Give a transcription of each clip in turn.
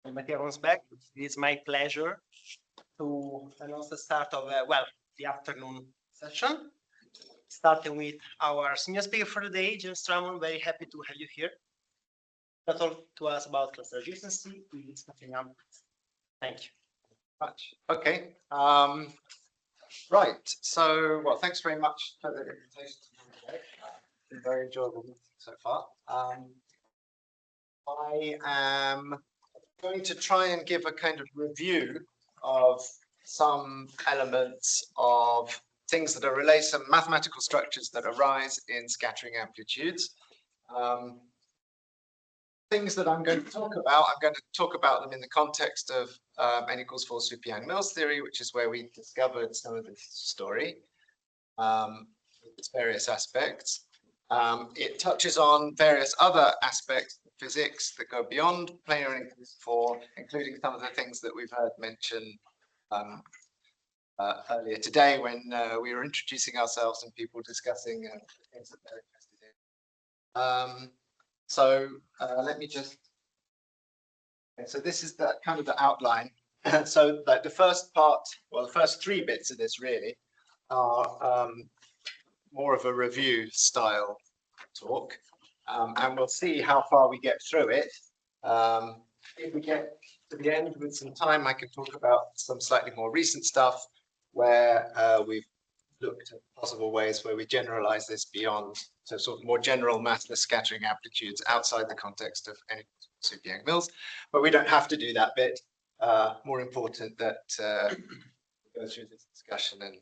Mattia comes back. It is my pleasure to announce the start of, the afternoon session, starting with our senior speaker for the day, James Drummond. Very happy to have you here. Talk to us about cluster adjacency. Thank you. Much. Okay. Right. So, well, thanks very much for the invitation to come today. It's been very enjoyable meeting so far. I am going to try and give a kind of review of some elements of things that are related, some mathematical structures that arise in scattering amplitudes. Things that I'm going to talk about them in the context of n equals 4 super Yang-Mills theory, which is where we discovered some of this story, its various aspects. It touches on various other aspects of physics that go beyond planar n equals 4, including some of the things that we've heard mentioned earlier today when we were introducing ourselves and people discussing things that they're interested in. So let me just. Okay, so this is the kind of the outline. So like the first part, well, the first 3 bits of this really are more of a review style talk, and we'll see how far we get through it. If we get to the end with some time, I can talk about some slightly more recent stuff where we've looked at possible ways where we generalize this beyond to sort of more general massless scattering amplitudes outside the context of n equals super Yang-Mills, but we don't have to do that bit. More important that we go through this discussion and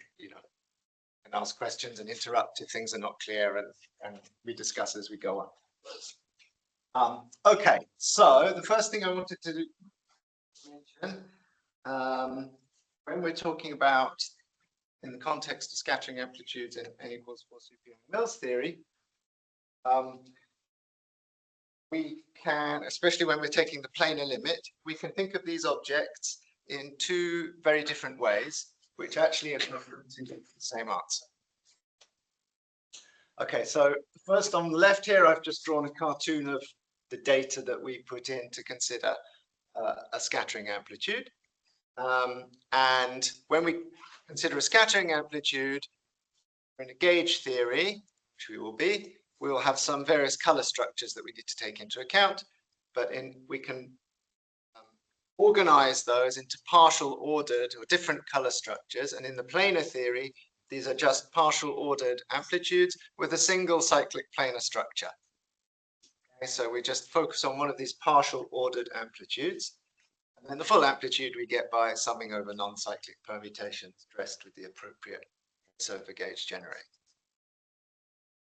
and ask questions and interrupt if things are not clear, and we discuss as we go on. Okay, so the first thing I wanted to mention when we're talking about in the context of scattering amplitudes in n equals 4 super Yang-Mills theory, we can, especially when we're taking the planar limit, we can think of these objects in 2 very different ways, which actually are the same answer. Okay, so first on the left here, I've just drawn a cartoon of the data that we put in to consider a scattering amplitude. And when we consider a scattering amplitude in a gauge theory, which we will have some various color structures that we need to take into account, but we can organize those into partial ordered or different color structures. And in the planar theory, these are just partial ordered amplitudes with a single cyclic planar structure. Okay, so we just focus on one of these partial ordered amplitudes. And then the full amplitude we get by summing over non-cyclic permutations dressed with the appropriate surfer gauge generator.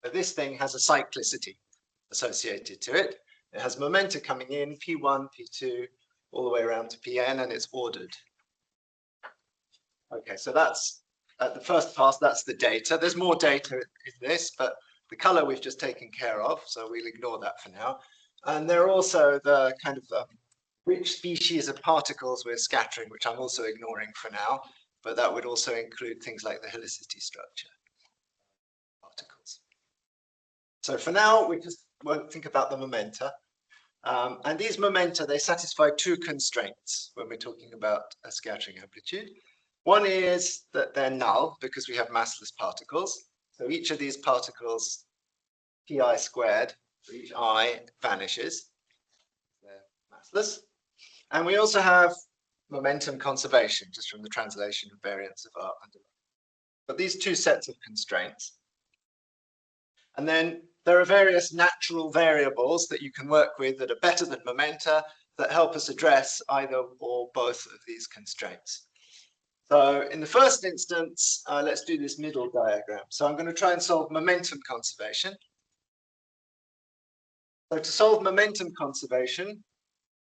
But this thing has a cyclicity associated to it. It has momenta coming in, P1, P2, all the way around to Pn, and it's ordered. Okay, so that's at the first pass, that's the data. There's more data in this, but the color we've just taken care of, so we'll ignore that for now. And there are also the kind of which species of particles we're scattering, which I'm also ignoring for now, but that would also include things like the helicity structure particles. So for now, we just won't think about the momenta. And these momenta, they satisfy 2 constraints when we're talking about a scattering amplitude. One is that they're null because we have massless particles. So each of these particles, pi squared, for each I vanishes. They're massless. And we also have momentum conservation, just from the translation of variance of our underlying. But these 2 sets of constraints. And then there are various natural variables that you can work with that are better than momenta that help us address either or both of these constraints. So in the first instance, let's do this middle diagram. So I'm going to try and solve momentum conservation. So to solve momentum conservation,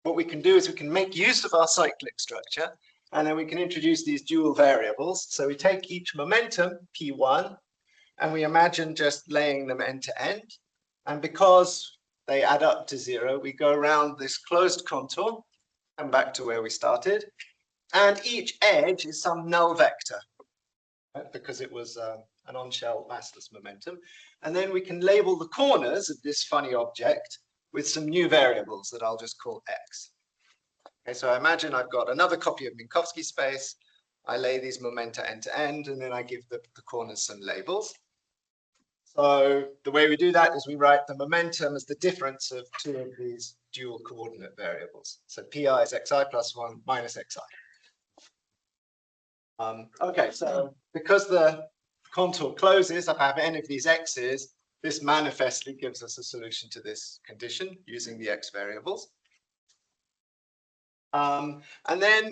what we can do is we can make use of our cyclic structure, and then we can introduce these dual variables. So we take each momentum, P1, and we imagine just laying them end to end. And because they add up to 0, we go around this closed contour and back to where we started. And each edge is some null vector, right? Because it was an on-shell massless momentum. And then we can label the corners of this funny object with some new variables that I'll just call x. Okay, so I imagine I've got another copy of Minkowski space. I lay these momenta end to end, and then I give the corners some labels. So the way we do that is we write the momentum as the difference of two of these dual coordinate variables. So pi is xi plus 1 minus xi. Okay, so because the contour closes, if I have n of these x's, this manifestly gives us a solution to this condition using the x variables. And then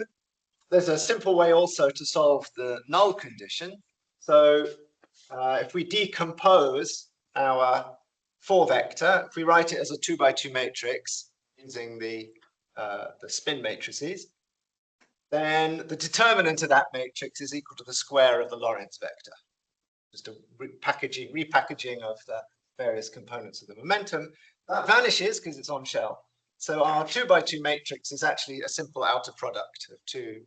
there's a simple way also to solve the null condition. So if we decompose our 4 vector, if we write it as a 2 by 2 matrix using the spin matrices, then the determinant of that matrix is equal to the square of the Lorentz vector. Just a repackaging of the various components of the momentum. That vanishes because it's on shell. So our 2 by 2 matrix is actually a simple outer product of two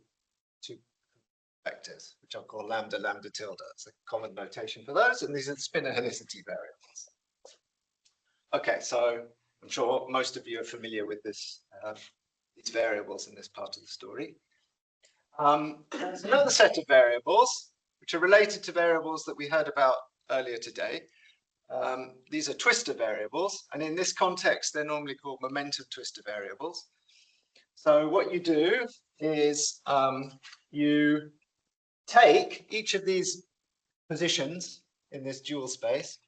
vectors, which I'll call lambda, lambda tilde. It's a common notation for those, and these are spin helicity variables. Okay, so I'm sure most of you are familiar with this, these variables in this part of the story. There's another set of variables which are related to variables that we heard about earlier today. These are twistor variables, and in this context, they're normally called momentum twistor variables. So what you do is you take each of these positions in this dual space,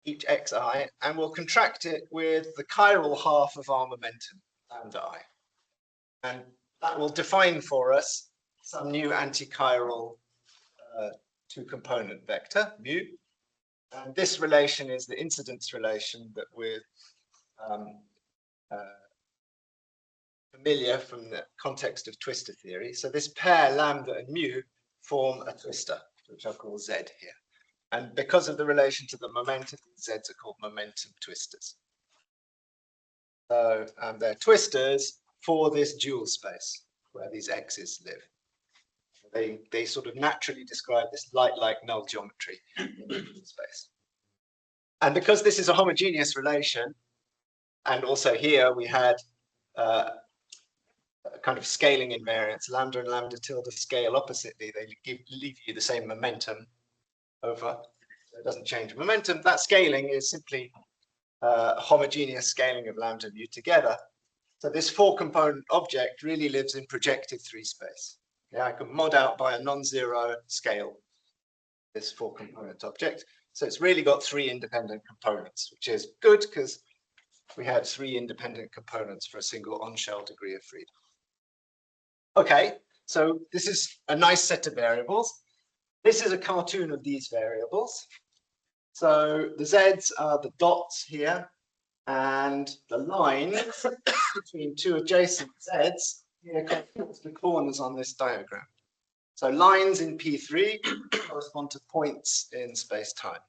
each xi, and we'll contract it with the chiral half of our momentum, lambda I. And that will define for us some new antichiral two-component vector, mu. And this relation is the incidence relation that we're familiar from the context of twistor theory. So this pair, lambda and mu, form a twistor, which I'll call Z here. And because of the relation to the momentum, Z's are called momentum twistors. So they're twistors for this dual space where these x's live. They sort of naturally describe this light-like null geometry in the dual space. And because this is a homogeneous relation, and also here we had a kind of scaling invariance, lambda and lambda tilde scale oppositely, they leave you the same momentum over. So it doesn't change momentum. That scaling is simply a homogeneous scaling of lambda and mu together. So this 4-component object really lives in projective 3 space. Yeah, I can mod out by a non-zero scale this 4-component object. So it's really got 3 independent components, which is good because we had 3 independent components for a single on-shell degree of freedom. Okay, so this is a nice set of variables. This is a cartoon of these variables. So the z's are the dots here, and the line between 2 adjacent z's here corresponds to the corners on this diagram. So lines in P3 correspond to points in space-time.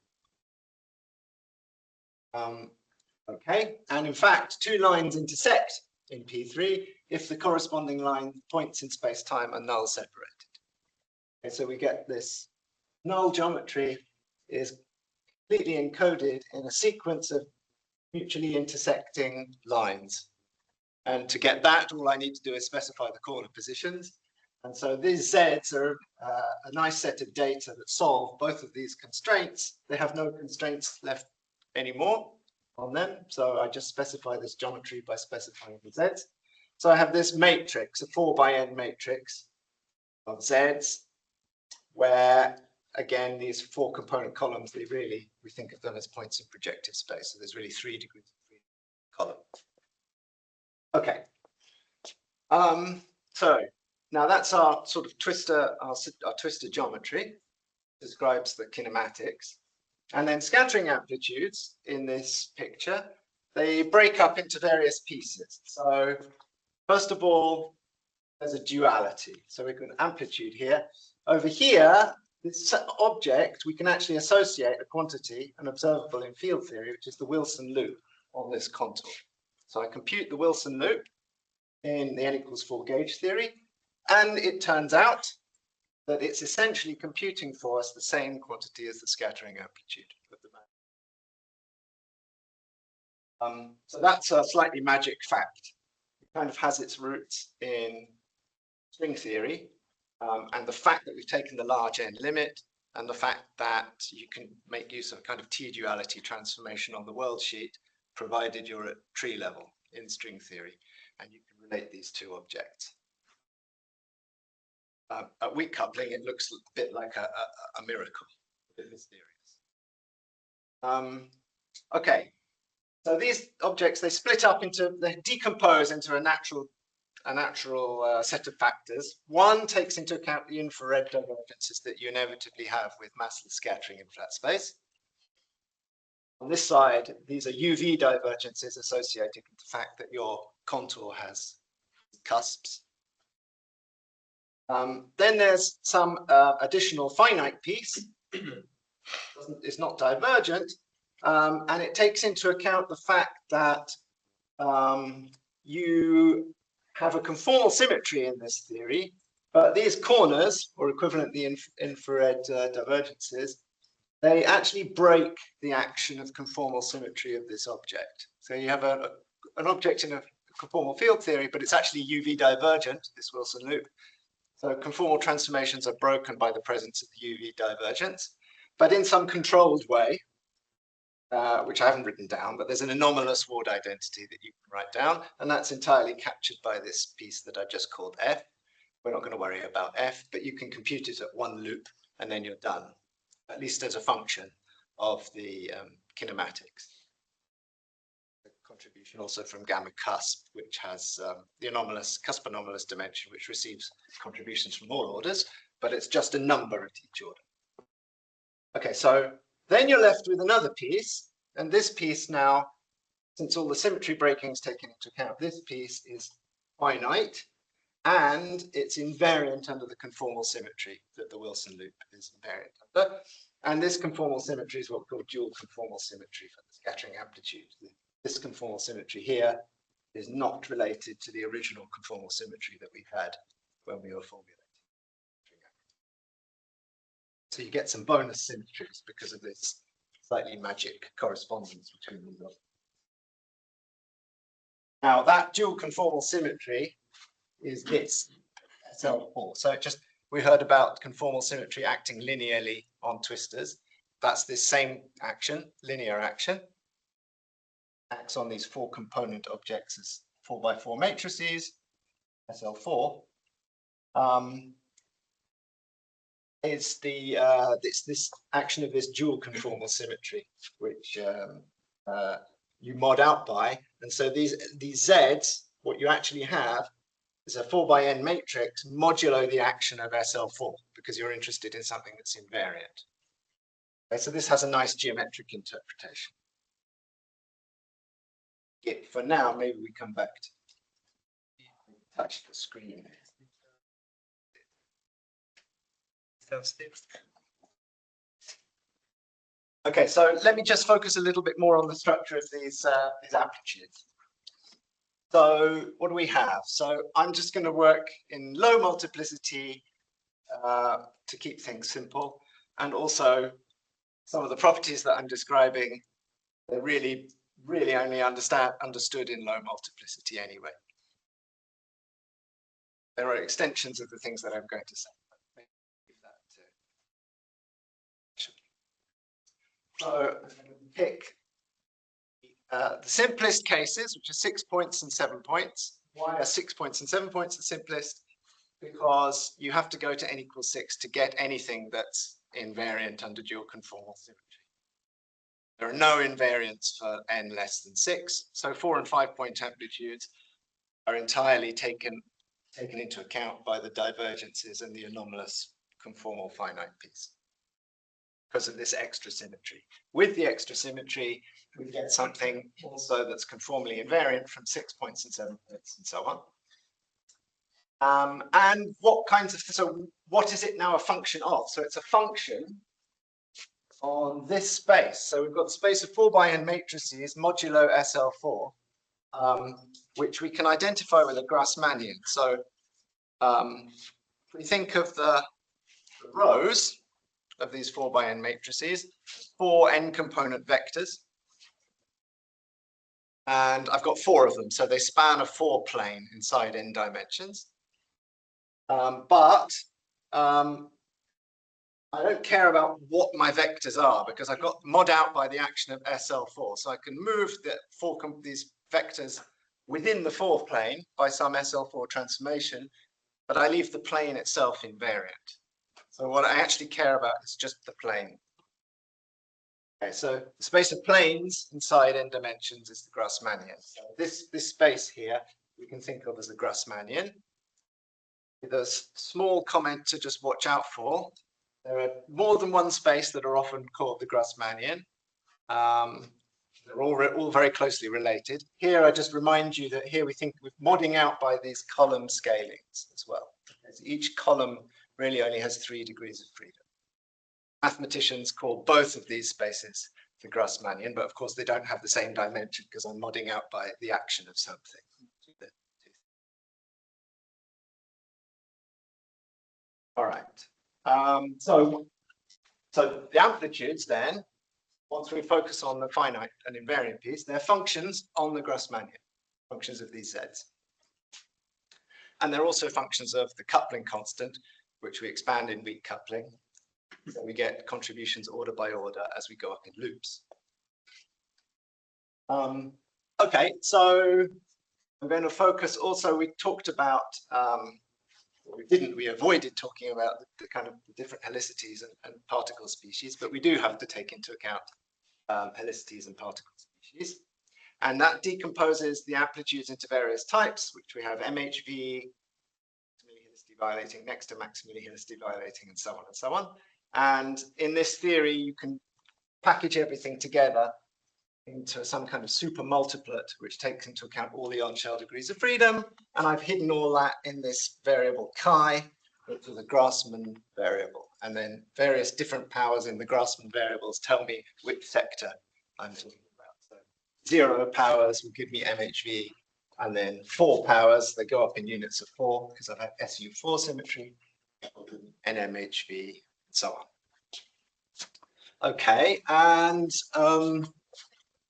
Okay, and in fact, 2 lines intersect in P3 if the corresponding line points in space-time are null separated. Okay, so we get this null geometry is completely encoded in a sequence of mutually intersecting lines. And to get that, all I need to do is specify the corner positions. And so these Zs are a nice set of data that solve both of these constraints. They have no constraints left anymore on them. So I just specify this geometry by specifying the Zs. So I have this matrix, a 4 by n matrix of Zs, where again, these 4-component columns, we think of them as points in projective space. So there's really 3 degrees of freedom column. Okay. So now that's our sort of twistor, our twistor geometry, describes the kinematics. And then scattering amplitudes in this picture, they break up into various pieces. So first of all, there's a duality. So we've got an amplitude here. Over here, this object, we can actually associate a quantity, an observable in field theory, which is the Wilson loop on this contour. So I compute the Wilson loop in the n=4 gauge theory, and it turns out that it's essentially computing for us the same quantity as the scattering amplitude of the band. So that's a slightly magic fact. kind of has its roots in string theory, and the fact that we've taken the large n limit, and the fact that you can make use of kind of T-duality transformation on the world sheet, provided you're at tree level in string theory, and you can relate these two objects. At weak coupling, it looks a bit like a miracle, a bit mysterious. Okay, so these objects, they split up into, they decompose into a natural set of factors. One takes into account the infrared divergences that you inevitably have with massless scattering in flat space. On this side, these are UV divergences associated with the fact that your contour has cusps. Then there's some additional finite piece. It's not divergent, and it takes into account the fact that you have a conformal symmetry in this theory, but these corners, or equivalently infrared divergences, they actually break the action of conformal symmetry of this object. So you have an object in a conformal field theory, but it's actually UV divergent, this Wilson loop. So conformal transformations are broken by the presence of the UV divergence, but in some controlled way, which I haven't written down, but there's an anomalous Ward identity that you can write down, and that's entirely captured by this piece that I just called F. We're not going to worry about F, but you can compute it at one loop, and then you're done, at least as a function of the kinematics. The contribution also from gamma cusp, which has the anomalous cusp anomalous dimension, which receives contributions from all orders, but it's just a number at each order. Okay, so then you're left with another piece, and this piece now, since all the symmetry breaking is taken into account, this piece is finite, and it's invariant under the conformal symmetry that the Wilson loop is invariant under. And this conformal symmetry is what we call dual conformal symmetry for the scattering amplitude. This conformal symmetry here is not related to the original conformal symmetry that we had when we were formulating. So you get some bonus symmetries because of this slightly magic correspondence between these objects. Now that dual conformal symmetry is this SL4. So we heard about conformal symmetry acting linearly on twisters. That's this same action, linear action, acts on these four component objects as 4x4 matrices, SL4. Is this action of this dual conformal symmetry, which you mod out by, and so these Zs, what you actually have is a 4x n matrix modulo the action of SL4, because you're interested in something that's invariant. Okay, so this has a nice geometric interpretation. For now, maybe we come back to touch the screen. Okay, so let me just focus a little bit more on the structure of these amplitudes. So what do we have? So I'm just going to work in low multiplicity to keep things simple, and also some of the properties that I'm describing, they're really only understood in low multiplicity anyway. There are extensions of the things that I'm going to say. So pick the simplest cases, which are 6 points and 7 points. Why are 6 points and 7 points the simplest? Because you have to go to n equals 6 to get anything that's invariant under dual conformal symmetry. There are no invariants for n less than 6, so 4 and 5 point amplitudes are entirely taken into account by the divergences and the anomalous conformal finite piece, because of this extra symmetry. With the extra symmetry, we get something also that's conformally invariant from 6 points and 7 points and so on. And what is it now a function of? So it's a function on this space. So we've got the space of 4x n matrices modulo SL4, which we can identify with a Grassmannian. So if we think of the rows of these 4x n matrices, 4 n component vectors. And I've got 4 of them, so they span a 4-plane inside n dimensions. But I don't care about what my vectors are, because I've got mod out by the action of SL4. So I can move these vectors within the 4th plane by some SL4 transformation, but I leave the plane itself invariant. So what I actually care about is just the plane. Okay, so the space of planes inside n dimensions is the Grassmannian. So this space here we can think of as a Grassmannian. There's a small comment to just watch out for. There are more than one space that are often called the Grassmannian. They're all very closely related. Here, I just remind you that here we think we're modding out by these column scalings as well. So each column really only has 3 degrees of freedom. Mathematicians call both of these spaces the Grassmannian, but of course they don't have the same dimension because I'm modding out by the action of something. All right. So the amplitudes then, once we focus on the finite and invariant piece, they're functions on the Grassmannian, functions of these z's. And they're also functions of the coupling constant, which we expand in weak coupling. So we get contributions order by order as we go up in loops. Okay, so I'm going to focus also, we talked about, we avoided talking about the kind of different helicities and particle species, but we do have to take into account helicities and particle species. And that decomposes the amplitudes into various types, which we have MHV, maximally helicity violating, next to maximally helicity violating, and so on and so on. And in this theory, you can package everything together into some kind of super multiplet, which takes into account all the on-shell degrees of freedom. And I've hidden all that in this variable chi, which is a Grassmann variable. And then various different powers in the Grassmann variables tell me which sector I'm talking about. So 0 powers will give me MHV, and then 4 powers, they go up in units of 4 because I've had SU4 symmetry, NMHV, and so on. Okay, and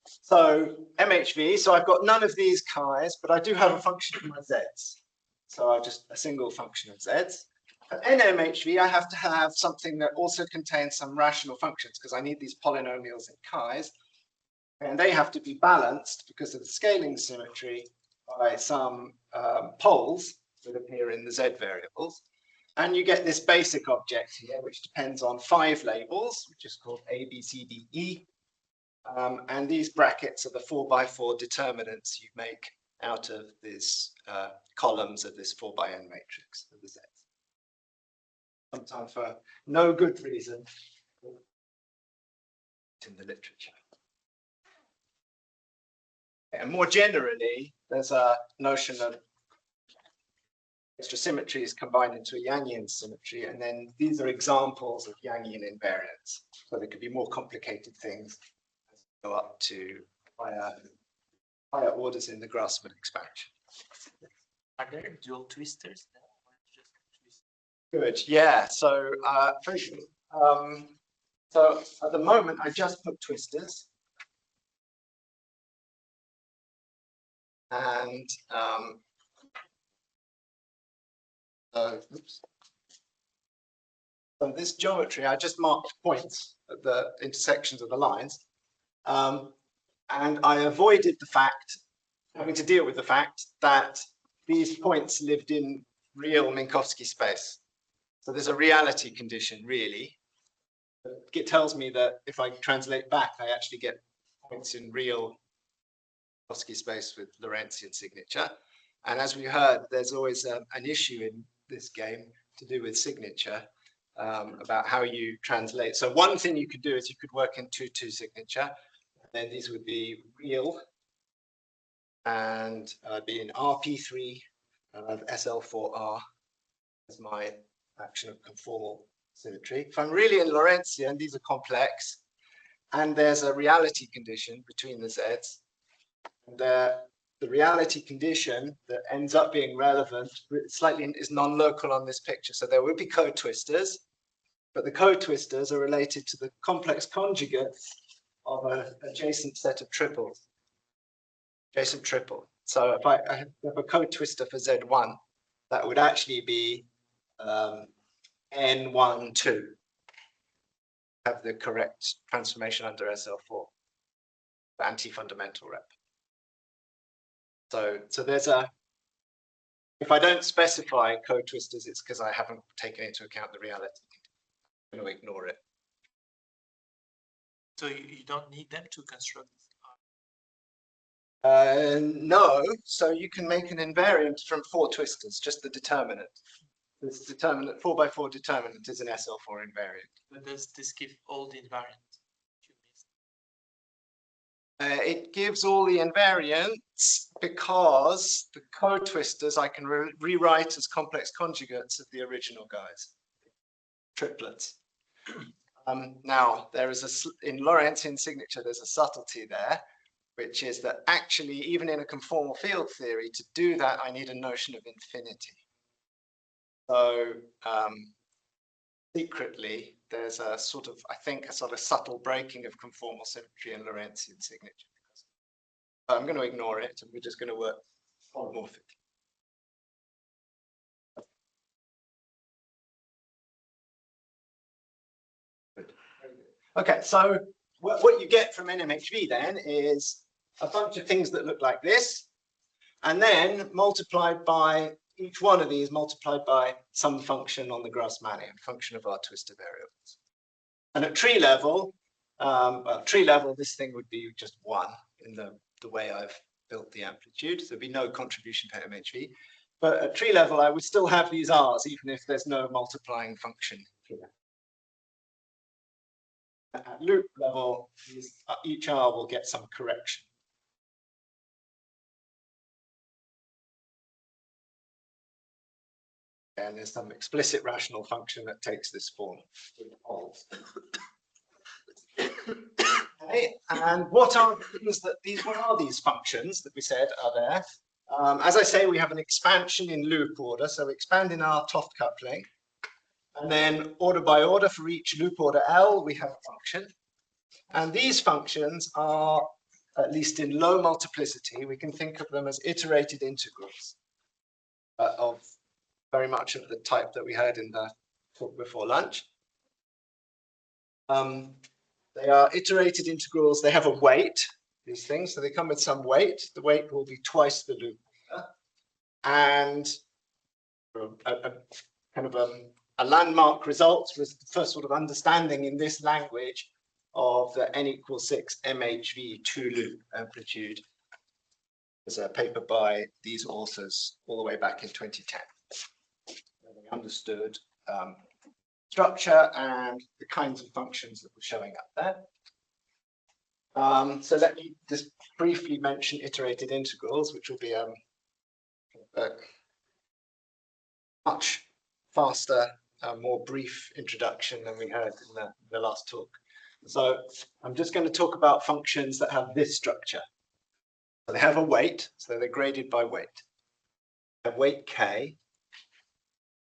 so MHV, so I've got none of these chi's, but I do have a function of my z's. So I've just a single function of z's. At NMHV, I have to have something that also contains some rational functions because I need these polynomials in chi's. And they have to be balanced because of the scaling symmetry by some poles that appear in the z variables. And you get this basic object here, which depends on 5 labels, which is called A, B, C, D, E. And these brackets are the 4x4 determinants you make out of these columns of this 4x(n) matrix of the z's. Sometimes for no good reason in the literature. And more generally, there's a notion of extra symmetries combined into a Yangian symmetry, and then these are examples of Yangian invariants. So there could be more complicated things as we go up to higher orders in the Grassmann expansion. Are there dual twisters? Good, yeah. So so at the moment, I just put twisters. And oops. So this geometry, I just marked points at the intersections of the lines. And I avoided the fact, having to deal with the fact that these points lived in real Minkowski space. So there's a reality condition, really. It tells me that if I translate back, I actually get points in real Minkowski space with Lorentzian signature. And as we heard, there's always an issue in this game to do with signature, about how you translate. So one thing you could do is you could work in 2-2 signature. And then these would be real and be in RP3 of SL4R as my action of conformal symmetry. If I'm really in Lorentzian, these are complex, and there's a reality condition between the z's. And the reality condition that ends up being relevant slightly is non-local on this picture. So there will be co-twisters, but the co-twisters are related to the complex conjugates of an adjacent set of triples. adjacent triple. So if I have a co-twister for Z1, that would actually be N12. Have the correct transformation under SL4, the anti-fundamental rep. So there's a, if I don't specify co-twisters, it's because I haven't taken into account the reality. I'm going to ignore it. So you don't need them to construct. No, so you can make an invariant from 4 twisters, just the determinant. This determinant, 4x4 determinant is an SL4 invariant. But does this give all the invariants? It gives all the invariants because the co-twisters I can rewrite as complex conjugates of the original guys, triplets. Now, there is in Lorentzian signature, there's a subtlety there, which is that actually, even in a conformal field theory, to do that, I need a notion of infinity. So secretly, there's a sort of, I think, a sort of subtle breaking of conformal symmetry in Lorentzian signature. I'm going to ignore it, and we're just going to work polymorphically. Okay, so what you get from NMHV then is a bunch of things that look like this, and then multiplied by each one of these multiplied by some function on the Grassmannian, function of our twistor variables. And at tree level, this thing would be just 1 in the way I've built the amplitude. So there'd be no contribution to MHV. But at tree level, I would still have these R's, even if there's no multiplying function here. At loop level, each R will get some correction. And there's some explicit rational function that takes this form. Okay, and what are these functions that we said are there? As I say, we have an expansion in loop order, so we expand in our Toft coupling. And then order by order for each loop order L, we have a function. And these functions are, at least in low multiplicity, we can think of them as iterated integrals of very much of the type that we had in the talk before lunch. They are iterated integrals. They have a weight, these things, so they come with some weight. The weight will be twice the loop order. And a landmark result was the first sort of understanding in this language of the n equals 6 MHV 2-loop amplitude. There's a paper by these authors all the way back in 2010. They understood structure and the kinds of functions that were showing up there. So let me just briefly mention iterated integrals, which will be a much faster, more brief introduction than we heard in the last talk. So I'm just going to talk about functions that have this structure. So they have a weight, so they're graded by weight. They have weight k.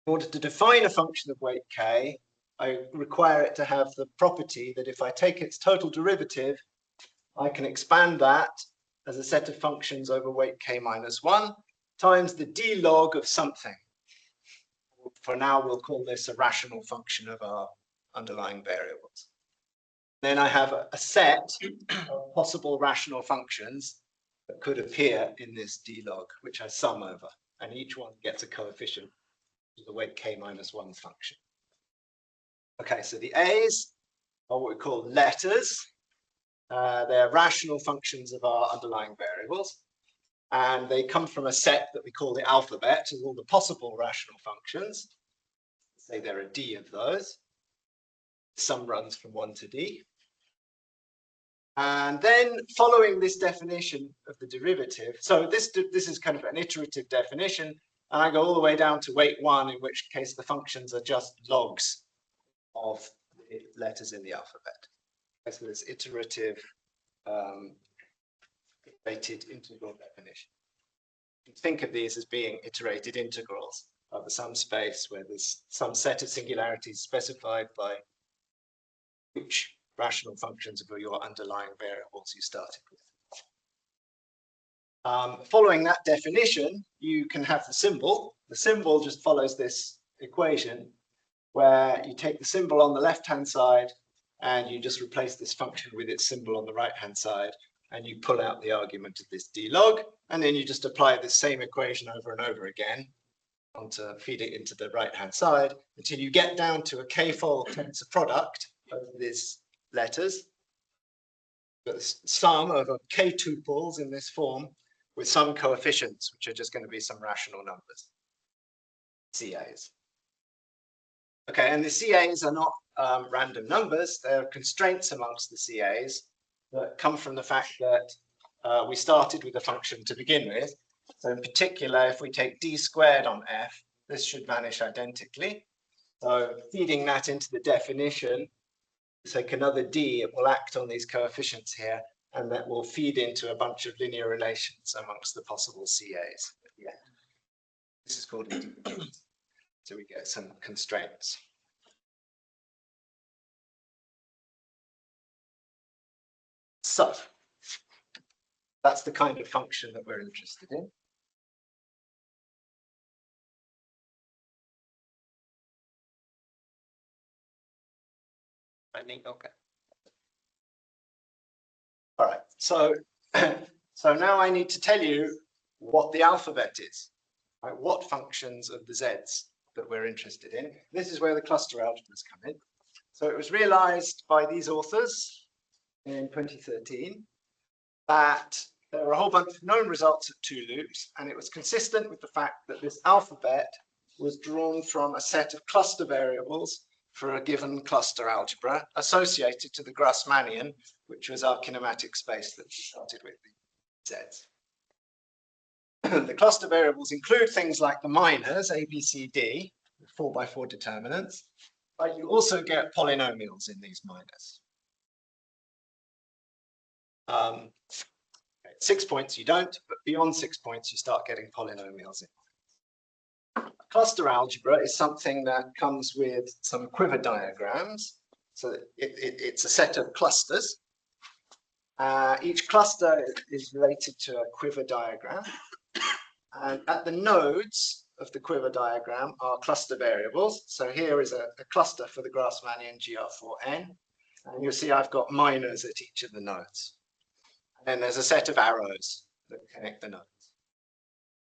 In order to define a function of weight k, I require it to have the property that if I take its total derivative, I can expand that as a set of functions over weight k minus 1 times the d log of something. For now, we'll call this a rational function of our underlying variables. Then I have a set of possible rational functions that could appear in this d log, which I sum over, and each one gets a coefficient to the weight k minus 1 function. Okay, so the A's are what we call letters. They're rational functions of our underlying variables, and they come from a set that we call the alphabet of all the possible rational functions. Say there are d of those. Sum runs from 1 to d. And then following this definition of the derivative, so this is kind of an iterative definition, and I go all the way down to weight 1, in which case the functions are just logs of the letters in the alphabet. So this iterative iterated integral definition. You can think of these as being iterated integrals of the sum space where there's some set of singularities specified by which rational functions of your underlying variables you started with. Following that definition, you can have the symbol. The symbol just follows this equation where you take the symbol on the left-hand side and you just replace this function with its symbol on the right-hand side, and you pull out the argument of this d log, and then you just apply the same equation over and over again to feed it into the right-hand side until you get down to a k-fold tensor product of these letters. But the sum of k tuples in this form with some coefficients, which are just going to be some rational numbers, CAs. Okay, and the CAs are not random numbers. They're constraints amongst the CAs that come from the fact that we started with a function to begin with. So in particular, if we take d squared on f, this should vanish identically. So feeding that into the definition, take another d, it will act on these coefficients here, and that will feed into a bunch of linear relations amongst the possible CAs. Yeah. This is called so we get some constraints. So that's the kind of function that we're interested in. I think, okay. All right, so now I need to tell you what the alphabet is, right? What functions of the z's that we're interested in. This is where the cluster algebras come in. So it was realized by these authors in 2013 that there were a whole bunch of known results at two loops, and it was consistent with the fact that this alphabet was drawn from a set of cluster variables for a given cluster algebra associated to the Grassmannian, which was our kinematic space that we started with, the z's. The cluster variables include things like the minors, A, B, C, D, 4x4 determinants, but you also get polynomials in these minors. 6 points you don't, but beyond 6 points you start getting polynomials in. A cluster algebra is something that comes with some quiver diagrams. So it's a set of clusters. Each cluster is related to a quiver diagram. And at the nodes of the quiver diagram are cluster variables. So here is a cluster for the Grassmannian GR4n. And you'll see I've got minors at each of the nodes. And then there's a set of arrows that connect the nodes.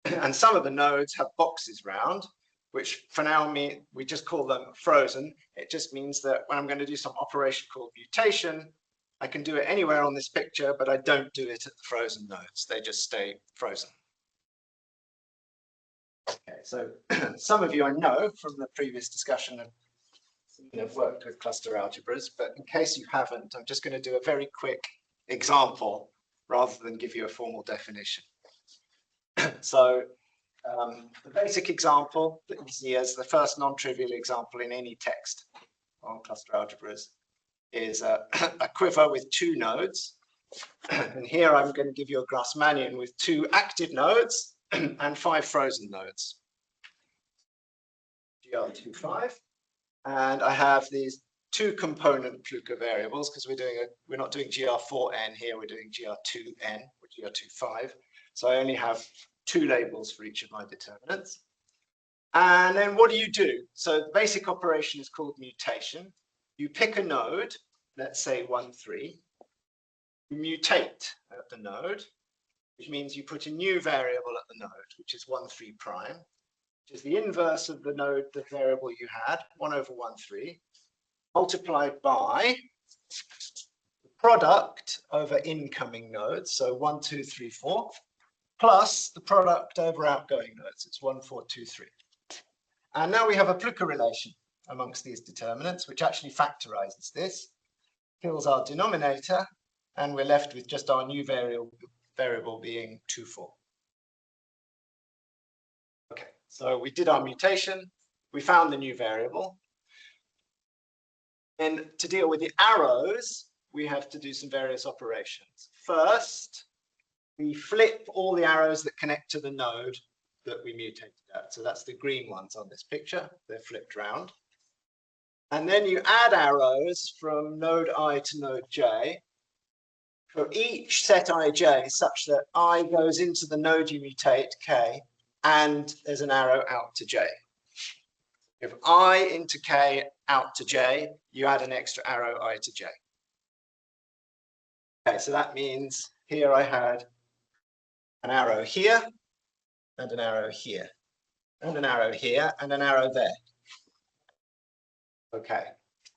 And some of the nodes have boxes round, which for now we just call them frozen. It just means that when I'm going to do some operation called mutation, I can do it anywhere on this picture, but I don't do it at the frozen nodes. They just stay frozen. Okay, so some of you I know from the previous discussion have worked with cluster algebras, but in case you haven't, I'm just going to do a very quick example rather than give you a formal definition. So the basic example that you see as the first non-trivial example in any text on cluster algebras is a quiver with two nodes. And here I'm going to give you a Grassmannian with 2 active nodes and 5 frozen nodes. GR25. And I have these 2 component Plucker variables because we're not doing GR4n here, we're doing GR2n or GR25. So I only have 2 labels for each of my determinants. And then what do? So the basic operation is called mutation. You pick a node, let's say 1, 3. You mutate at the node, which means you put a new variable at the node, which is 1, 3 prime, which is the inverse of the node, the variable you had, 1 over 1, 3, multiplied by the product over incoming nodes, so 1, 2, 3, 4, plus the product over outgoing nodes, it's 1, 4, 2, 3. And now we have a Plucker relation amongst these determinants, which actually factorizes this, kills our denominator, and we're left with just our new variable being 2, 4. Okay, so we did our mutation, we found the new variable. And to deal with the arrows, we have to do some various operations. First, we flip all the arrows that connect to the node that we mutated at. So that's the green ones on this picture, they're flipped round. And then you add arrows from node I to node J for each set ij such that I goes into the node you mutate, k, and there's an arrow out to j. If I into k out to j, you add an extra arrow I to j. Okay, so that means here I had an arrow here, and an arrow here, and an arrow here, and an arrow there. Okay,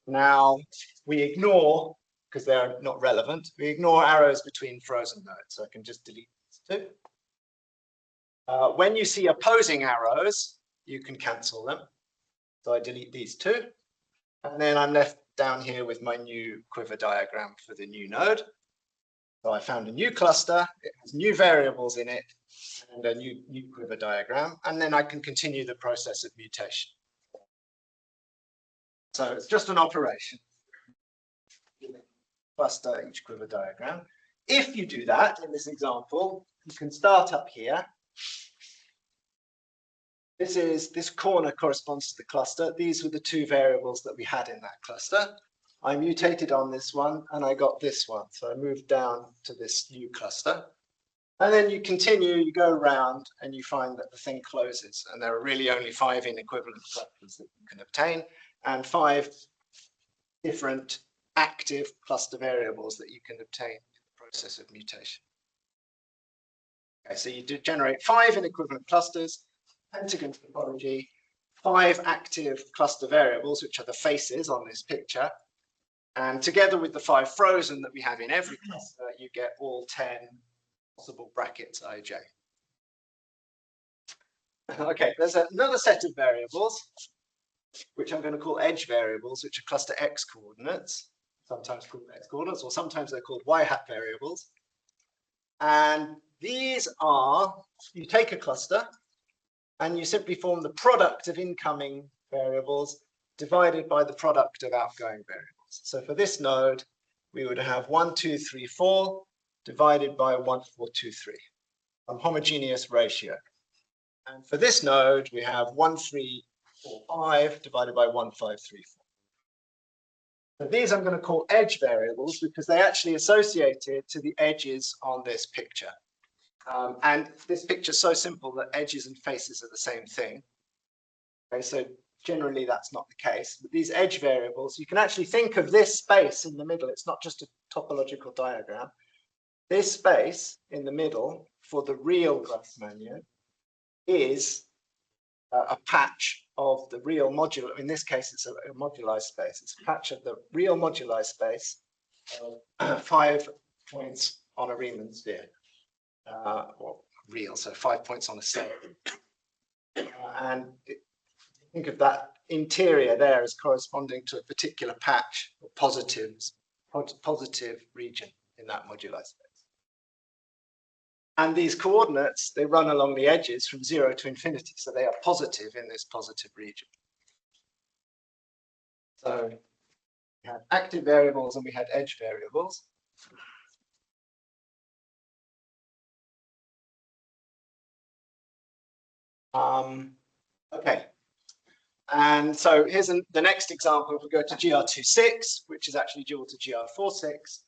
now we ignore, because they're not relevant, we ignore arrows between frozen nodes, so I can just delete these two. When you see opposing arrows, you can cancel them. So I delete these two, and then I'm left down here with my new quiver diagram for the new node. So I found a new cluster, it has new variables in it, and a new quiver diagram, and then I can continue the process of mutation. So it's just an operation. Cluster each quiver diagram. If you do that in this example, you can start up here. This corner corresponds to the cluster. These were the two variables that we had in that cluster. I mutated on this one and I got this one. So I moved down to this new cluster. And then you continue, you go around and you find that the thing closes. And there are really only 5 inequivalent clusters that you can obtain and 5 different active cluster variables that you can obtain in the process of mutation. Okay, so you generate 5 inequivalent clusters, pentagon topology, 5 active cluster variables, which are the faces on this picture. And together with the 5 frozen that we have in every cluster, you get all 10 possible brackets ij. Okay, there's another set of variables, which I'm going to call edge variables, which are cluster x coordinates, sometimes called x coordinates, or sometimes they're called y hat variables. And these are, you take a cluster and you simply form the product of incoming variables divided by the product of outgoing variables. So for this node, we would have 1, 2, 3, 4 divided by 1, 4, 2, 3, a homogeneous ratio. And for this node, we have 1, 3, 4, 5 divided by 1, 5, 3, 4. So these I'm going to call edge variables because they actually associated to the edges on this picture. And this picture is so simple that edges and faces are the same thing. Okay, so generally that's not the case. But these edge variables, you can actually think of this space in the middle. It's not just a topological diagram. This space in the middle for the real Grassmannian is a patch of the real modular. In this case, it's a moduli space. It's a patch of the real moduli space of 5 points on a Riemann sphere. Or real, so 5 points on a set. Think of that interior there as corresponding to a particular patch or positive region in that moduli space. And these coordinates, they run along the edges from 0 to infinity, so they are positive in this positive region. So we had active variables and we had edge variables. Okay, and so here's the next example. If we go to GR26, which is actually dual to GR46,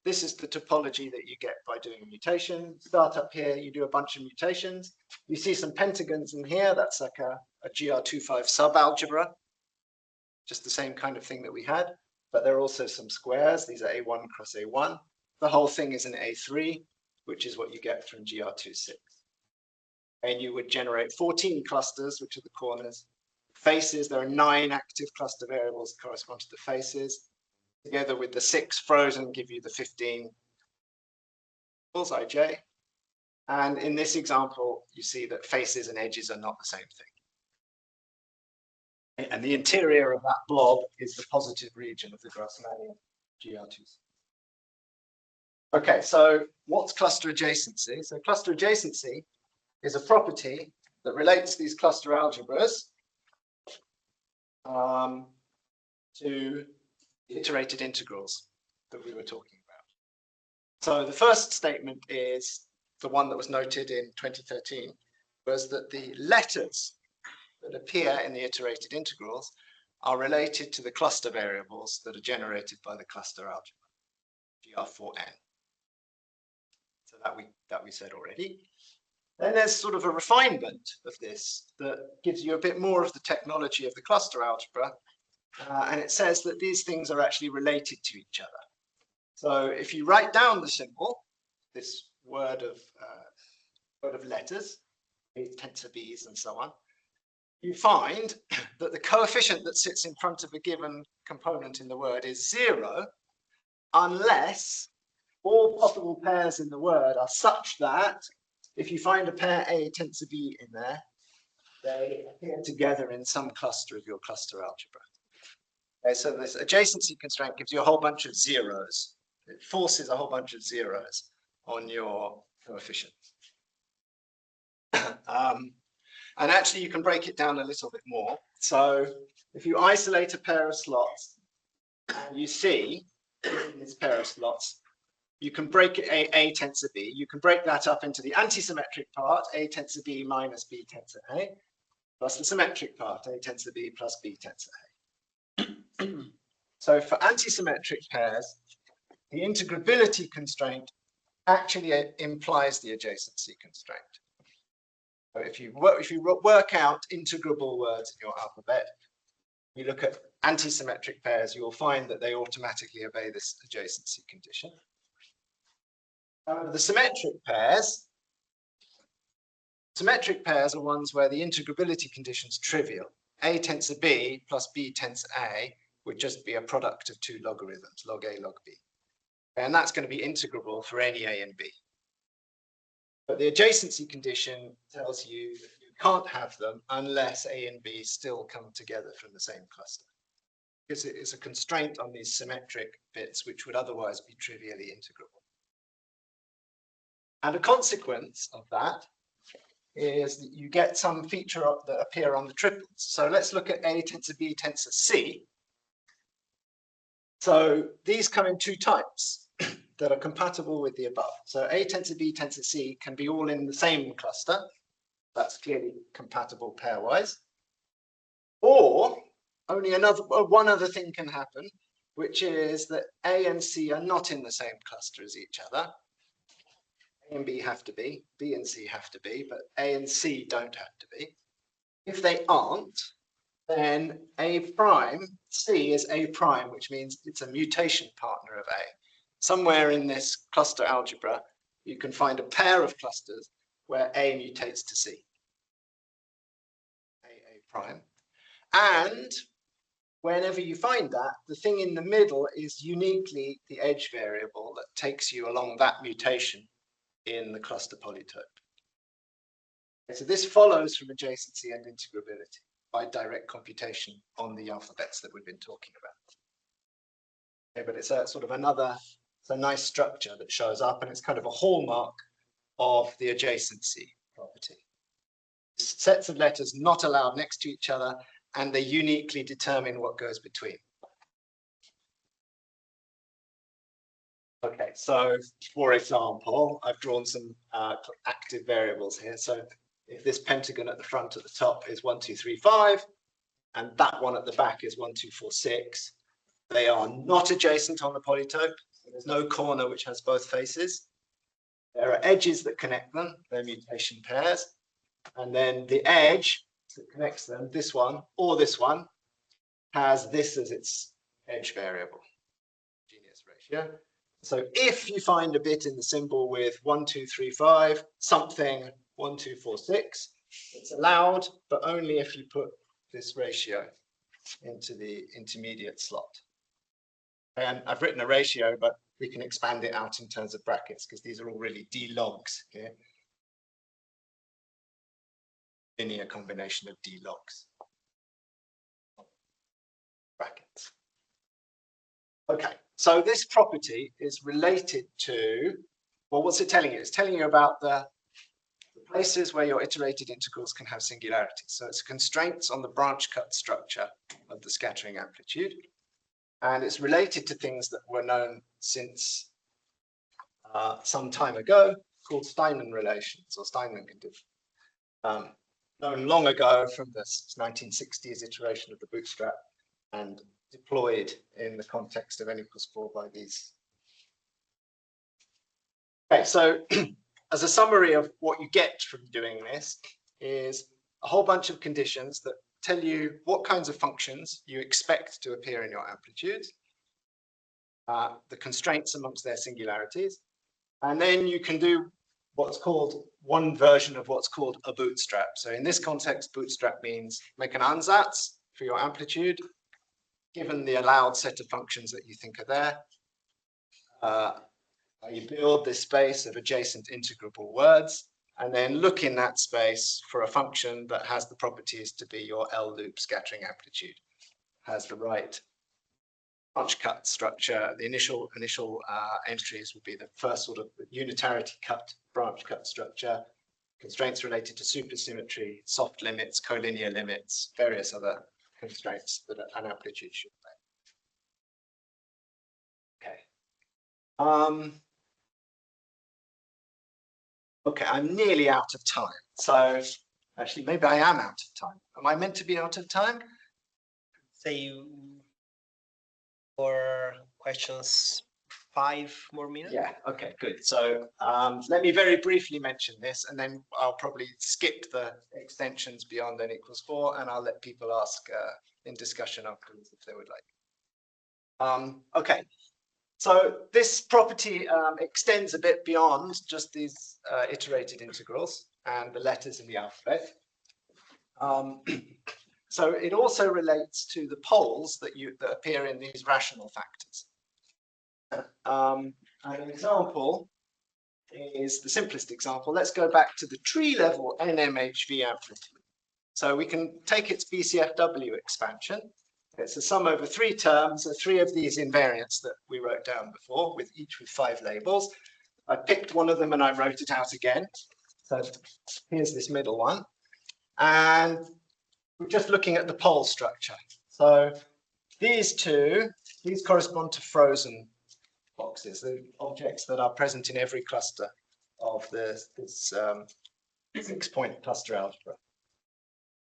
this is the topology that you get by doing a mutation. Start up here, you do a bunch of mutations. You see some pentagons in here. That's like a GR25 subalgebra, just the same kind of thing that we had. But there are also some squares. These are A1 cross A1. The whole thing is an A3, which is what you get from GR26. And you would generate 14 clusters, which are the corners. Faces, there are 9 active cluster variables that correspond to the faces. Together with the 6 frozen, give you the 15 ij. And in this example, you see that faces and edges are not the same thing. And the interior of that blob is the positive region of the Grassmannian GR2. Okay, so what's cluster adjacency? So cluster adjacency is a property that relates these cluster algebras to iterated integrals that we were talking about. So the first statement is the one that was noted in 2013, was that the letters that appear in the iterated integrals are related to the cluster variables that are generated by the cluster algebra, GR4n. that we said already. Then there's sort of a refinement of this that gives you a bit more of the technology of the cluster algebra. And it says that these things are actually related to each other. So if you write down the symbol, this word of letters, tensor B's and so on, you find that the coefficient that sits in front of a given component in the word is 0, unless all possible pairs in the word are such that if you find a pair A tensor B in there, they appear together in some cluster of your cluster algebra. Okay, so this adjacency constraint gives you a whole bunch of zeros. It forces a whole bunch of zeros on your coefficient. And actually, you can break it down a little bit more. So if you isolate a pair of slots, and you see in this pair of slots, you can break it A tensor B. You can break that up into the antisymmetric part, A tensor B minus B tensor A, plus the symmetric part, A tensor B plus B tensor A. So for antisymmetric pairs, the integrability constraint actually implies the adjacency constraint. So if you work out integrable words in your alphabet, you look at antisymmetric pairs, you will find that they automatically obey this adjacency condition. However, the symmetric pairs are ones where the integrability condition is trivial. A tensor B plus B tensor A would just be a product of two logarithms, log A, log B. And that's going to be integrable for any A and B. But the adjacency condition tells you that you can't have them unless A and B still come together from the same cluster. Because it is a constraint on these symmetric bits which would otherwise be trivially integrable. And a consequence of that is that you get some feature that appear on the triples. So let's look at A tensor B tensor C. So these come in two types that are compatible with the above. So A tensor B tensor C can be all in the same cluster. That's clearly compatible pairwise. Or only one other thing can happen, which is that A and C are not in the same cluster as each other. A and B have to be, B and C have to be, but A and C don't have to be. If they aren't, then A prime, C is A prime, which means it's a mutation partner of A. Somewhere in this cluster algebra, you can find a pair of clusters where A mutates to C. A prime. And whenever you find that, the thing in the middle is uniquely the edge variable that takes you along that mutation in the cluster polytope. So this follows from adjacency and integrability by direct computation on the alphabets that we've been talking about. Okay, but it's a sort of it's a nice structure that shows up, and it's kind of a hallmark of the adjacency property. Sets of letters not allowed next to each other, and they uniquely determine what goes between. Okay, so for example, I've drawn some active variables here. So if this pentagon at the front at the top is 1, 2, 3, 5, and that one at the back is 1, 2, 4, 6, they are not adjacent on the polytope. There's no corner which has both faces. There are edges that connect them, they're mutation pairs. And then the edge that connects them, this one or this one, has this as its edge variable, Genius ratio. So if you find a bit in the symbol with 1, 2, 3, 5, something 1, 2, 4, 6, it's allowed, but only if you put this ratio into the intermediate slot. And I've written a ratio, but we can expand it out in terms of brackets because these are all really D logs here. Linear combination of D logs. Brackets. Okay, so this property is related to, well, what's it telling you? It's telling you about the places where your iterated integrals can have singularities. So it's constraints on the branch cut structure of the scattering amplitude. And it's related to things that were known since some time ago, called Steinman relations or Steinman conditions. Known long ago from the 1960s iteration of the bootstrap and deployed in the context of n equals 4 by these Okay, so as a summary of what you get from doing this is a whole bunch of conditions that tell you what kinds of functions you expect to appear in your amplitudes, the constraints amongst their singularities, and then you can do what's called one version of what's called a bootstrap. So in this context, bootstrap means make an ansatz for your amplitude, given the allowed set of functions that you think are there. You build this space of adjacent integrable words, and then look in that space for a function that has the properties to be your L-loop scattering amplitude, has the right branch cut structure. The initial entries would be the first sort of unitarity cut, branch cut structure, constraints related to supersymmetry, soft limits, collinear limits, various other constraints that an amplitude should make. Okay. Okay, I'm nearly out of time. So actually, maybe I am out of time. Am I meant to be out of time? Say for questions 5 more minutes. Yeah, okay, good. So let me very briefly mention this, and then I'll probably skip the extensions beyond n equals 4, and I'll let people ask in discussion afterwards if they would like. Okay, so this property extends a bit beyond just these iterated integrals and the letters in the alphabet. So it also relates to the poles that appear in these rational factors. An example is the simplest example. Let's go back to the tree level NMHV amplitude. So we can take its BCFW expansion. It's a sum over 3 terms, 3 of these invariants that we wrote down before, with each with 5 labels. I picked one of them and I wrote it out again. So here's this middle one. And we're just looking at the pole structure. So these correspond to frozen boxes, the objects that are present in every cluster of this 6-point cluster algebra.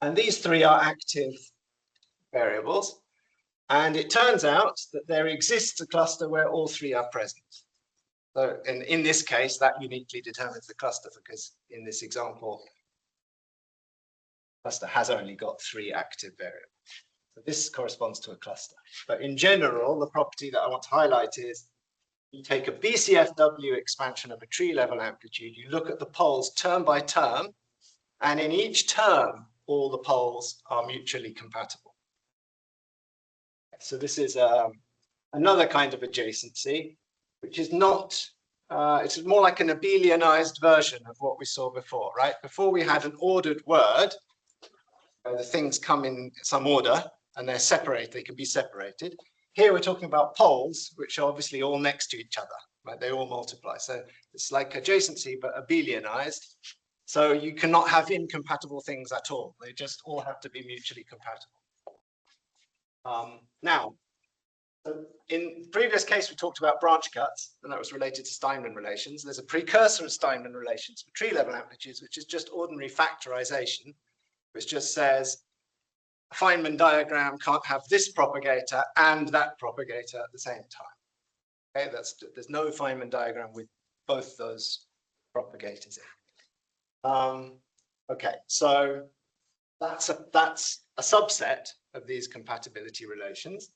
And these 3 are active variables. And it turns out that there exists a cluster where all 3 are present. So in this case, that uniquely determines the cluster, because in this example, the cluster has only got 3 active variables. So this corresponds to a cluster. But in general, the property that I want to highlight is you take a BCFW expansion of a tree level amplitude, you look at the poles term by term, and in each term, all the poles are mutually compatible. So this is another kind of adjacency, which is not, it's more like an abelianized version of what we saw before, right? Before we had an ordered word, where the things come in some order, and they're separated, they can be separated. Here we're talking about poles, which are obviously all next to each other, right? They all multiply. So it's like adjacency, but abelianized. So you cannot have incompatible things at all. They just all have to be mutually compatible. Now, in the previous case, we talked about branch cuts, and that was related to Steinmann relations. There's a precursor of Steinmann relations for tree level amplitudes, which is just ordinary factorization, which just says a Feynman diagram can't have this propagator and that propagator at the same time. Okay, there's no Feynman diagram with both those propagators in. Okay, so that's a subset of these compatibility relations.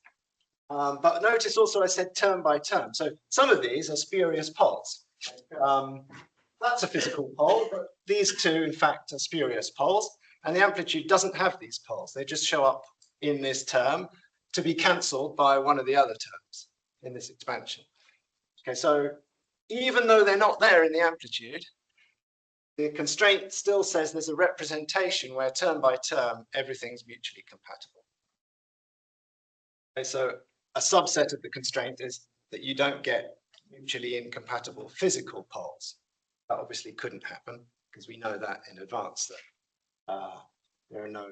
But notice also I said term by term. So some of these are spurious poles. That's a physical pole, but these 2, in fact, are spurious poles. And the amplitude doesn't have these poles. They just show up in this term to be cancelled by one of the other terms in this expansion. Okay, so even though they're not there in the amplitude, the constraint still says there's a representation where term by term, everything's mutually compatible. Okay, so a subset of the constraint is that you don't get mutually incompatible physical poles. That obviously couldn't happen, because we know that in advance that there are no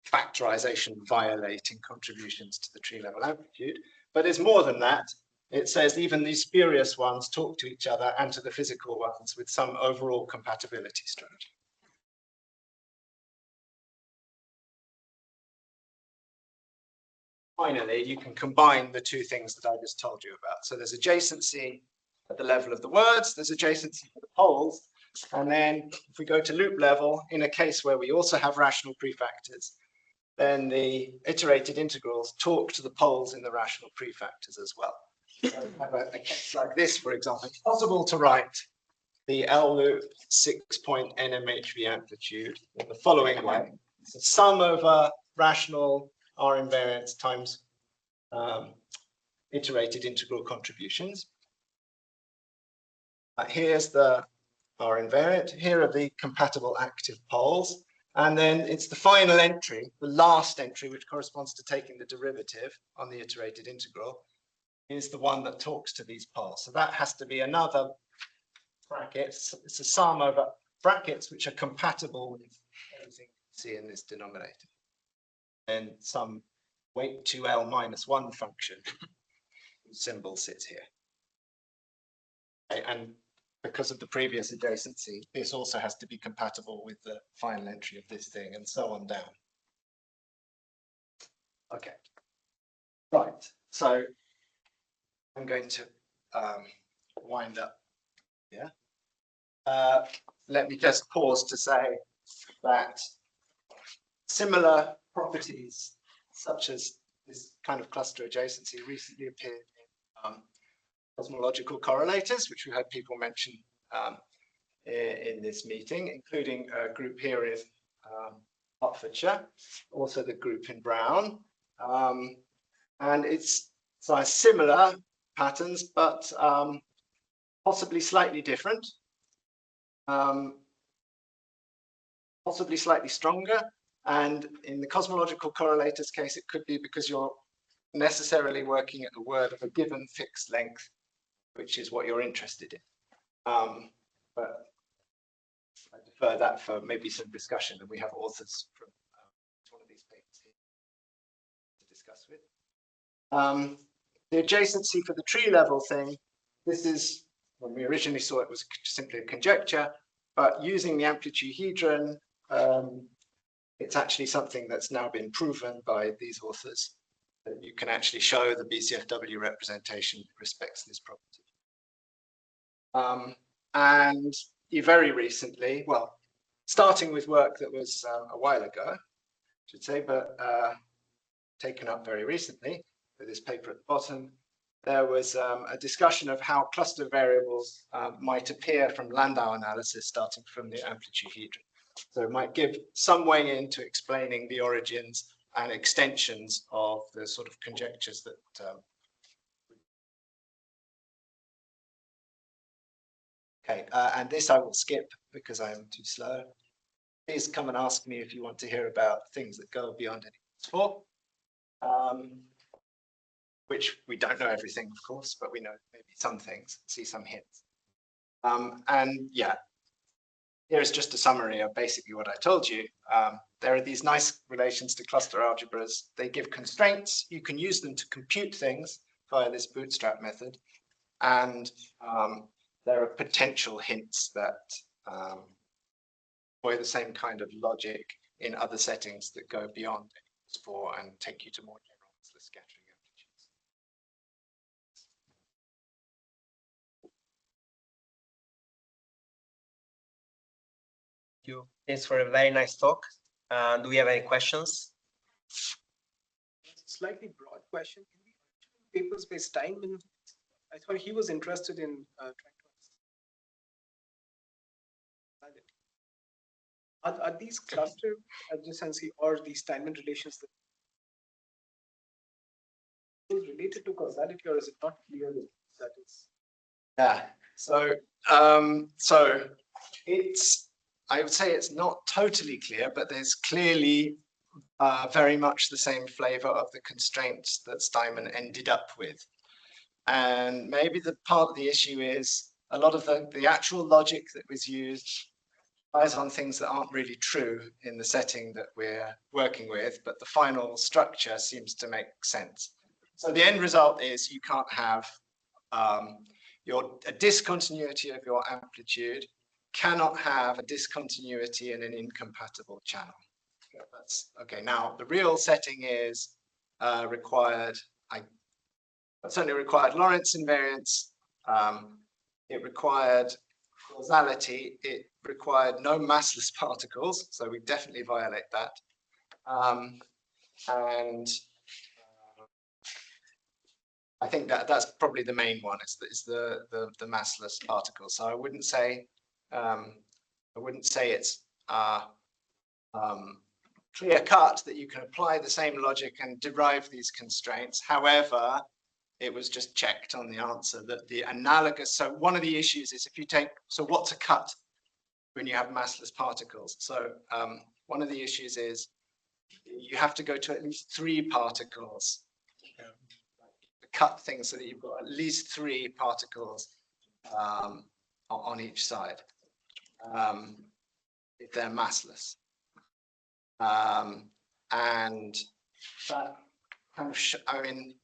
factorization violating contributions to the tree level amplitude. But it's more than that. It says even these spurious ones talk to each other and to the physical ones with some overall compatibility strategy. Finally, you can combine the 2 things that I just told you about. So there's adjacency at the level of the words, there's adjacency for the poles. And then if we go to loop level, in a case where we also have rational prefactors, then the iterated integrals talk to the poles in the rational prefactors as well. So we have a case like this, for example. It's possible to write the L loop 6-point NMHV amplitude in the following way. So sum over rational R invariance times iterated integral contributions. Here's the R invariant. Here are the compatible active poles. And then it's the final entry, the last entry, which corresponds to taking the derivative on the iterated integral, is the one that talks to these poles. So that has to be another bracket. It's a sum over brackets which are compatible with everything you see in this denominator. And some weight 2L minus 1 function whose symbol sits here. Okay, and because of the previous adjacency, this also has to be compatible with the final entry of this thing, and so on down. Okay, right. So I'm going to wind up here. Let me just pause to say that similar properties, such as this kind of cluster adjacency, recently appeared in cosmological correlators, which we had people mention in this meeting, including a group here in Hertfordshire, also the group in Brown. And it's similar patterns, but possibly slightly different, possibly slightly stronger. And in the cosmological correlators case, it could be because you're necessarily working at a word of a given fixed length, which is what you're interested in. But I defer that for maybe some discussion, and we have authors from one of these papers here to discuss with. The adjacency for the tree level thing, this is, when we originally saw it, was simply a conjecture, but using the amplituhedron, it's actually something that's now been proven by these authors, that you can actually show the BCFW representation respects this property. And very recently, well, starting with work that was a while ago, I should say, but taken up very recently with this paper at the bottom, there was a discussion of how cluster variables might appear from Landau analysis starting from the amplituhedron. So it might give some way into explaining the origins and extensions of the sort of conjectures that okay, and this I will skip because I am too slow. Please come and ask me if you want to hear about things that go beyond N=4, which we don't know everything, of course, but we know maybe some things, see some hints. And yeah, here's just a summary of basically what I told you. There are these nice relations to cluster algebras. They give constraints. You can use them to compute things via this bootstrap method. And there are potential hints that employ the same kind of logic in other settings that go beyond N=4 and take you to more general scattering amplitudes. Thank you. Thanks for a very nice talk. Do we have any questions? Slightly broad question. Can we papers by Steinman? I thought he was interested in trying to are these cluster adjacency or the Steinman relations that is related to causality, or is it not clear that is? Yeah. So it's, I would say it's not totally clear, but there's clearly very much the same flavor of the constraints that Steinman ended up with. And maybe the part of the issue is a lot of the actual logic that was used relies on things that aren't really true in the setting that we're working with, but the final structure seems to make sense. So the end result is you can't have a discontinuity of your amplitude cannot have a discontinuity in an incompatible channel. That's okay. Now the real setting is required. It's only required Lorentz invariance it required causality, it required no massless particles, so we definitely violate that. And I think that's probably the main one, is the massless particles. So I wouldn't say it's clear cut that you can apply the same logic and derive these constraints. However, it was just checked on the answer that the analogous. So one of the issues is if you take, so what's a cut when you have massless particles? So one of the issues is you have to go to at least 3 particles. Cut things so that you've got at least 3 particles on each side if they're massless. And that kind of, I mean,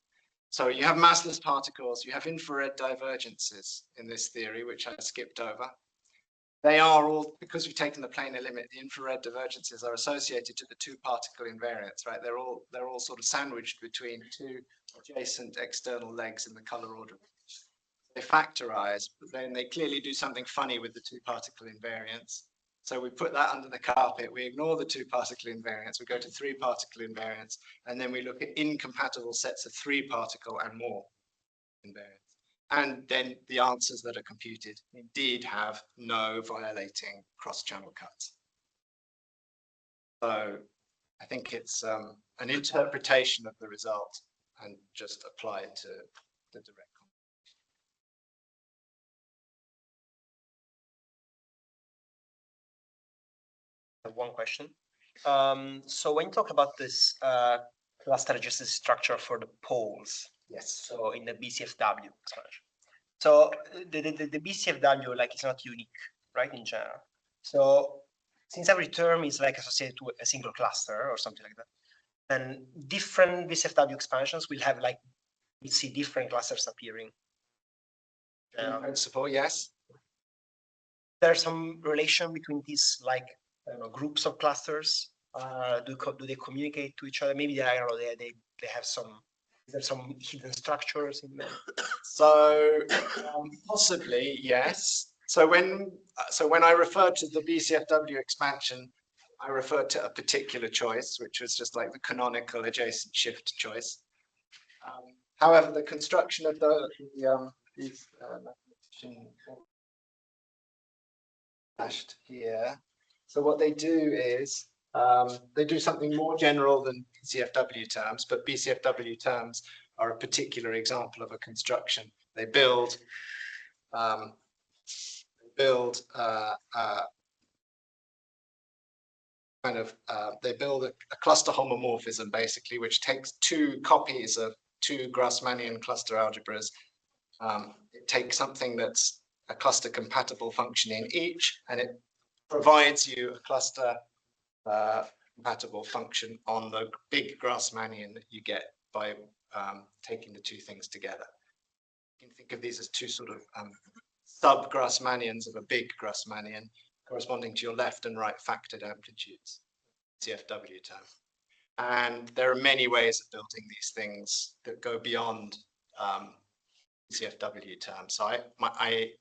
so you have massless particles, you have infrared divergences in this theory, which I skipped over. They are all, because we've taken the planar limit, the infrared divergences are associated to the 2 particle invariants, right? They're all sort of sandwiched between 2 adjacent external legs in the color order. They factorize, but then they clearly do something funny with the 2 particle invariants. So we put that under the carpet, we ignore the 2 particle invariants, we go to 3 particle invariants, and then we look at incompatible sets of 3 particle and more invariants. And then the answers that are computed indeed have no violating cross-channel cuts. So I think it's an interpretation of the result and just applied to the direct. One question. So when you talk about this cluster adjacency structure for the poles, Yes. so in the BCFW expansion, so the BCFW like is not unique, right, in general. So since every term is like associated to a single cluster or something like that, then different BCFW expansions will have like, we see different clusters appearing. In principle, yes. There's some relation between these like groups of clusters. Do they communicate to each other? Maybe I don't know. They have some. There's some hidden structures in them. So possibly yes. So when I referred to the BCFW expansion, I referred to a particular choice, which was just like the canonical adjacent shift choice. However, the construction of these dashed here. So what they do is they do something more general than BCFW terms, but BCFW terms are a particular example of a construction. They build they build a cluster homomorphism, basically, which takes 2 copies of 2 Grassmannian cluster algebras. It takes something that's a cluster compatible function in each, and it provides you a cluster compatible function on the big Grassmannian that you get by taking the 2 things together. You can think of these as 2 sort of sub-Grassmannians of a big Grassmannian corresponding to your left and right factored amplitudes, CFW term. And there are many ways of building these things that go beyond CFW terms. So my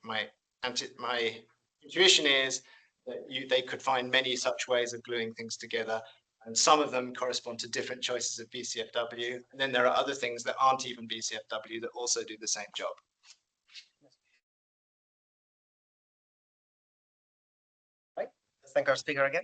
intuition is that they could find many such ways of gluing things together, and some of them correspond to different choices of BCFW. And then there are other things that aren't even BCFW that also do the same job. Right. Let's thank our speaker again.